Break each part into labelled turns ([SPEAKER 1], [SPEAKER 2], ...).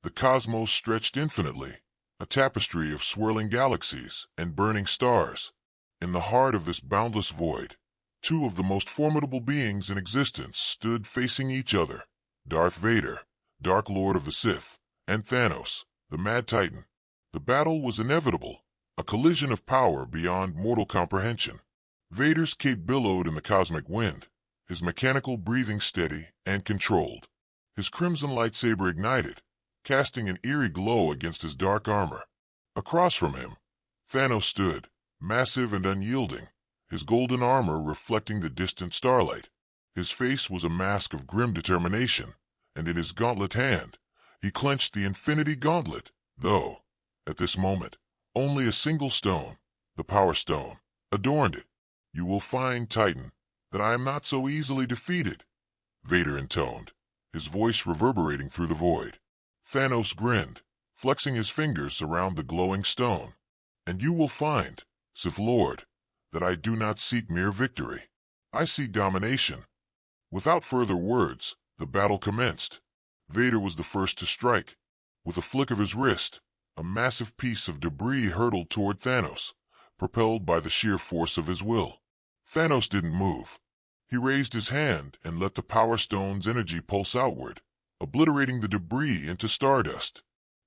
[SPEAKER 1] The cosmos stretched infinitely, a tapestry of swirling galaxies and burning stars. In the heart of this boundless void, two of the most formidable beings in existence stood facing each other: Darth Vader, Dark Lord of the Sith, and Thanos, the Mad Titan. The battle was inevitable, a collision of power beyond mortal comprehension. Vader's cape billowed in the cosmic wind, his mechanical breathing steady and controlled. His crimson lightsaber ignited, casting an eerie glow against his dark armor. Across from him, Thanos stood, massive and unyielding, his golden armor reflecting the distant starlight. His face was a mask of grim determination, and in his gauntlet hand, he clenched the Infinity Gauntlet, though, at this moment, only a single stone, the Power Stone, adorned it. "You will find, Titan, that I am not so easily defeated," Vader intoned, his voice reverberating through the void. Thanos grinned, flexing his fingers around the glowing stone. "And you will find, Sith Lord, that I do not seek mere victory. I seek domination." Without further words, the battle commenced. Vader was the first to strike. With a flick of his wrist, a massive piece of debris hurtled toward Thanos, propelled by the sheer force of his will. Thanos didn't move. He raised his hand and let the Power Stone's energy pulse outward, obliterating the debris into stardust.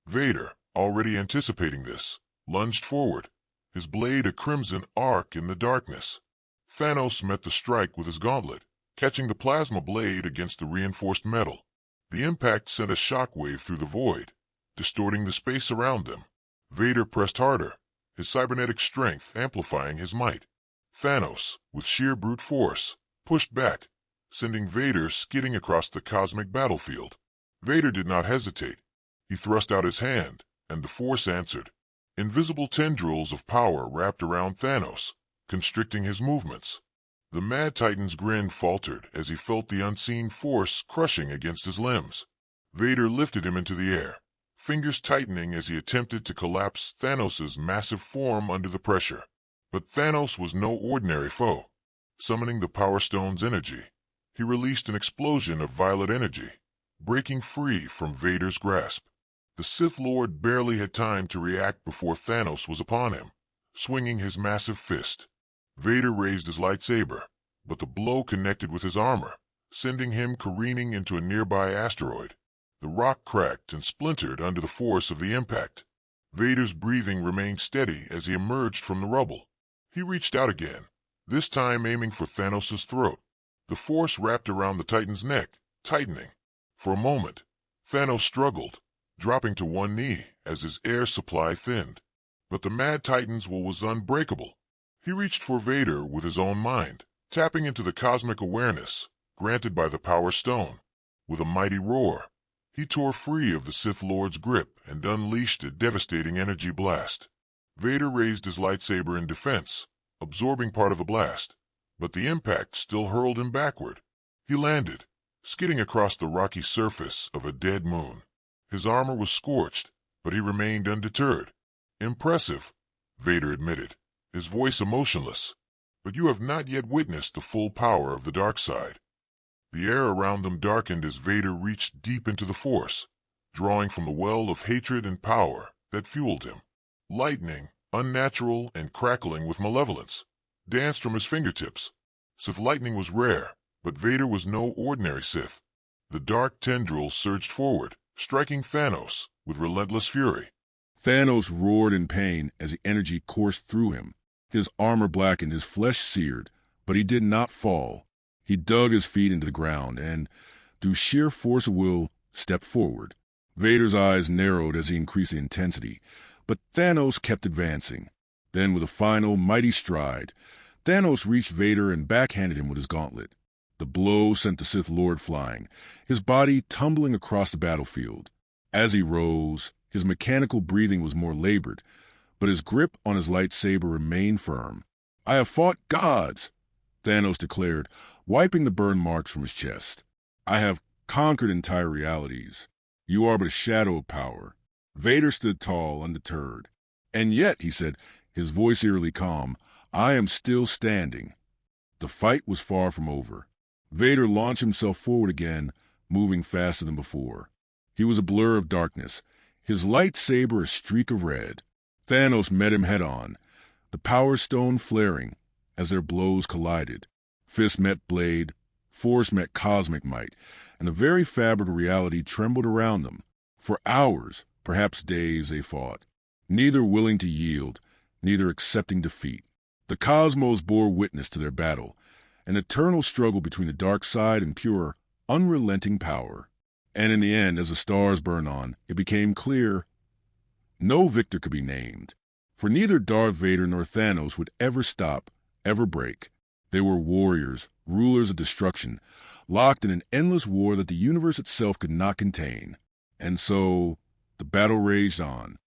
[SPEAKER 1] Vader, already anticipating this, lunged forward, his blade a crimson arc in the darkness. Thanos met the strike with his gauntlet, catching the plasma blade against the reinforced metal. The impact sent a shockwave through the void, distorting the space around them. Vader pressed harder, his cybernetic strength amplifying his might. Thanos, with sheer brute force, pushed back, sending Vader skidding across the cosmic battlefield. Vader did not hesitate. He thrust out his hand, and the Force answered. Invisible tendrils of power wrapped around Thanos, constricting his movements. The Mad Titan's grin faltered as he felt the unseen force crushing against his limbs. Vader lifted him into the air, fingers tightening as he attempted to collapse Thanos' massive form under the pressure. But Thanos was no ordinary foe. Summoning the Power Stone's energy, he released an explosion of violet energy, breaking free from Vader's grasp. The Sith Lord barely had time to react before Thanos was upon him, swinging his massive fist. Vader raised his lightsaber, but the blow connected with his armor, sending him careening into a nearby asteroid. The rock cracked and splintered under the force of the impact. Vader's breathing remained steady as he emerged from the rubble. He reached out again, this time aiming for Thanos' throat. The force wrapped around the Titan's neck, tightening. For a moment, Thanos struggled, dropping to one knee as his air supply thinned. But the Mad Titan's will was unbreakable. He reached for Vader with his own mind, tapping into the cosmic awareness granted by the Power Stone. With a mighty roar, he tore free of the Sith Lord's grip and unleashed a devastating energy blast. Vader raised his lightsaber in defense, absorbing part of the blast, but the impact still hurled him backward. He landed, skidding across the rocky surface of a dead moon. His armor was scorched, but he remained undeterred. "Impressive," Vader admitted, his voice emotionless, "but you have not yet witnessed the full power of the dark side." The air around them darkened as Vader reached deep into the Force, drawing from the well of hatred and power that fueled him. Lightning, unnatural and crackling with malevolence, danced from his fingertips. Sith lightning was rare, but Vader was no ordinary Sith. The dark tendrils surged forward, striking Thanos with relentless fury.
[SPEAKER 2] Thanos roared in pain as the energy coursed through him. His armor blackened, his flesh seared, but he did not fall. He dug his feet into the ground and, through sheer force of will, stepped forward. Vader's eyes narrowed as he increased the intensity, but Thanos kept advancing. Then, with a final, mighty stride, Thanos reached Vader and backhanded him with his gauntlet. The blow sent the Sith Lord flying, his body tumbling across the battlefield. As he rose, his mechanical breathing was more labored, but his grip on his lightsaber remained firm. "I have fought gods," Thanos declared, wiping the burn marks from his chest. "I have conquered entire realities. You are but a shadow of power." Vader stood tall, undeterred. "And yet," he said, his voice eerily calm, "I am still standing." The fight was far from over. Vader launched himself forward again, moving faster than before. He was a blur of darkness, his lightsaber a streak of red. Thanos met him head-on, the Power Stone flaring as their blows collided. Fist met blade, force met cosmic might, and the very fabric of reality trembled around them. For hours, perhaps days, they fought, neither willing to yield, neither accepting defeat. The cosmos bore witness to their battle, an eternal struggle between the dark side and pure, unrelenting power. And in the end, as the stars burned on, it became clear no victor could be named, for neither Darth Vader nor Thanos would ever stop, ever break. They were warriors, rulers of destruction, locked in an endless war that the universe itself could not contain. And so the battle raged on.